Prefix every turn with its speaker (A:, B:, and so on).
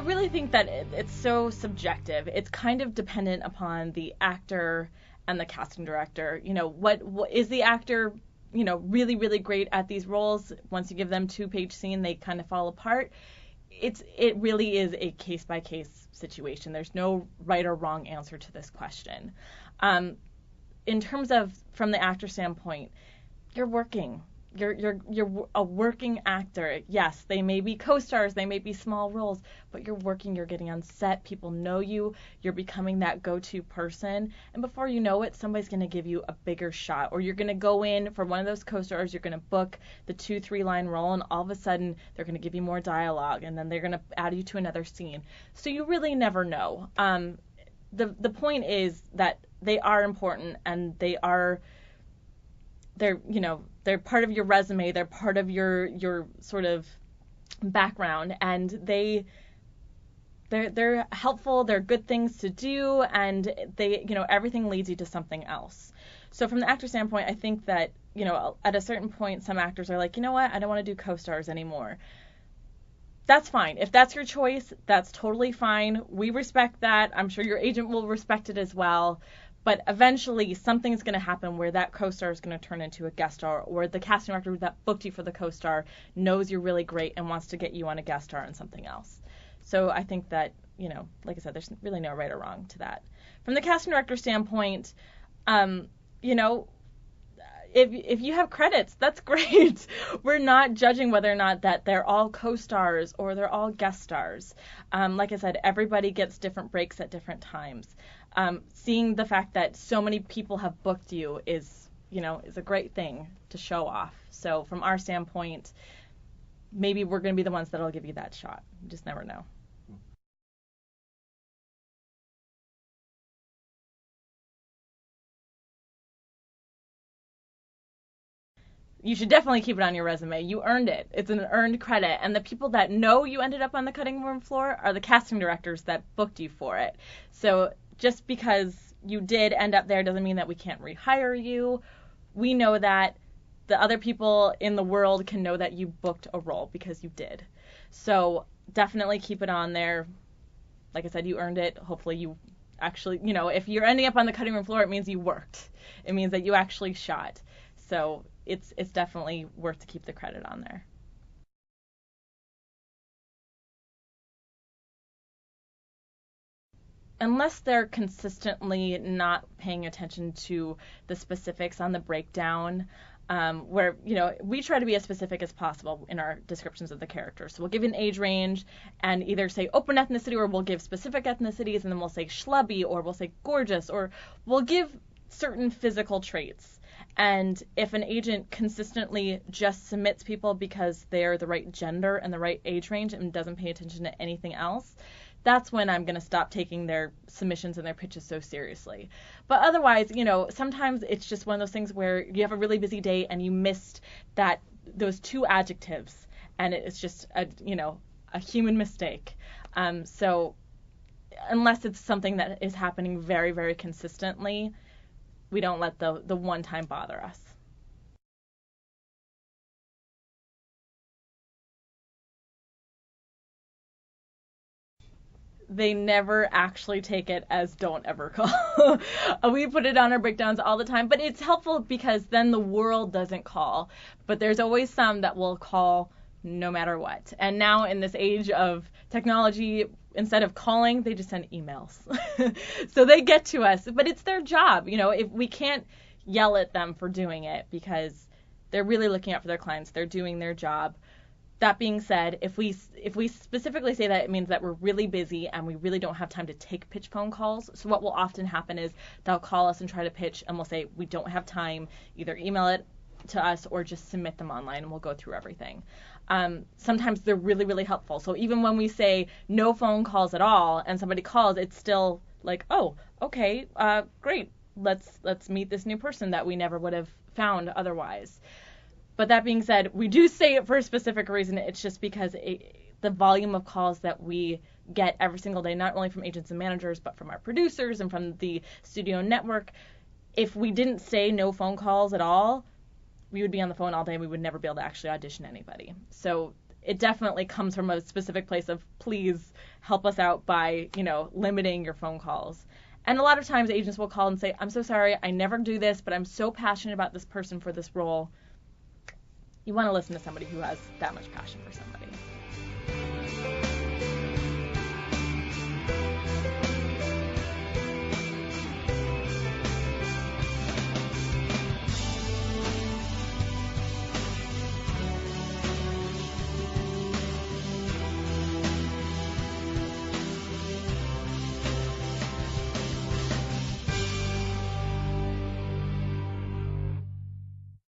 A: really think that it's so subjective. It's kind of dependent upon the actor and the casting director. What is the actor, really, really great at these roles? Once you give them 2-page scene, they kind of fall apart. It really is a case by case situation. There's no right or wrong answer to this question. In terms of from the actor standpoint, you're working. You're a working actor. Yes, they may be co-stars, they may be small roles, but you're working, you're getting on set, people know you, you're becoming that go-to person, and before you know it, somebody's going to give you a bigger shot, or you're going to go in for one of those co-stars, you're going to book the 2-3 line role, and all of a sudden they're going to give you more dialogue, and then they're going to add you to another scene. So you really never know. The point is that they are important, and they're part of your resume, they're part of your sort of background, and they're helpful, they're good things to do, and everything leads you to something else. So from the actor standpoint, I think that, at a certain point, some actors are like, you know what, I don't want to do co-stars anymore. That's fine. If that's your choice, that's totally fine. We respect that. I'm sure your agent will respect it as well. But eventually something's going to happen where that co-star is going to turn into a guest star, or the casting director that booked you for the co-star knows you're really great and wants to get you on a guest star in something else. So I think that, like I said, there's really no right or wrong to that. From the casting director standpoint, if you have credits, that's great. We're not judging whether or not that they're all co-stars or they're all guest stars. Like I said, everybody gets different breaks at different times. Seeing the fact that so many people have booked you is a great thing to show off. So from our standpoint, maybe we're going to be the ones that'll give you that shot. You just never know. You should definitely keep it on your resume. You earned it. It's an earned credit. And the people that know you ended up on the cutting room floor are the casting directors that booked you for it. So just because you did end up there doesn't mean that we can't rehire you. We know that the other people in the world can know that you booked a role because you did. So definitely keep it on there. Like I said, you earned it. Hopefully you actually, if you're ending up on the cutting room floor, it means you worked. It means that you actually shot. So it's definitely worth to keep the credit on there. Unless they're consistently not paying attention to the specifics on the breakdown, where, we try to be as specific as possible in our descriptions of the characters. So we'll give an age range and either say open ethnicity, or we'll give specific ethnicities, and then we'll say schlubby, or we'll say gorgeous, or we'll give certain physical traits. And if an agent consistently just submits people because they're the right gender and the right age range and doesn't pay attention to anything else, that's when I'm going to stop taking their submissions and their pitches so seriously. But otherwise, sometimes it's just one of those things where you have a really busy day and you missed those 2 adjectives, and it's just a human mistake. So unless it's something that is happening very, very consistently, we don't let the one time bother us. They never actually take it as don't ever call. We put it on our breakdowns all the time, but it's helpful because then the world doesn't call. But there's always some that will call no matter what. And now in this age of technology, instead of calling, they just send emails. So they get to us, but it's their job. If we can't yell at them for doing it because they're really looking out for their clients, they're doing their job. That being said, if we specifically say that, it means that we're really busy and we really don't have time to take pitch phone calls. So what will often happen is they'll call us and try to pitch, and we'll say we don't have time. Either email it to us or just submit them online, and we'll go through everything. Sometimes they're really, really helpful. So even when we say no phone calls at all and somebody calls, it's still like, oh, okay, great. Let's meet this new person that we never would have found otherwise. But that being said, we do say it for a specific reason. It's just because the volume of calls that we get every single day, not only from agents and managers, but from our producers and from the studio network. If we didn't say no phone calls at all, we would be on the phone all day and we would never be able to actually audition anybody. So it definitely comes from a specific place of, please help us out by, limiting your phone calls. And a lot of times agents will call and say, I'm so sorry, I never do this, but I'm so passionate about this person for this role. You want to listen to somebody who has that much passion for somebody.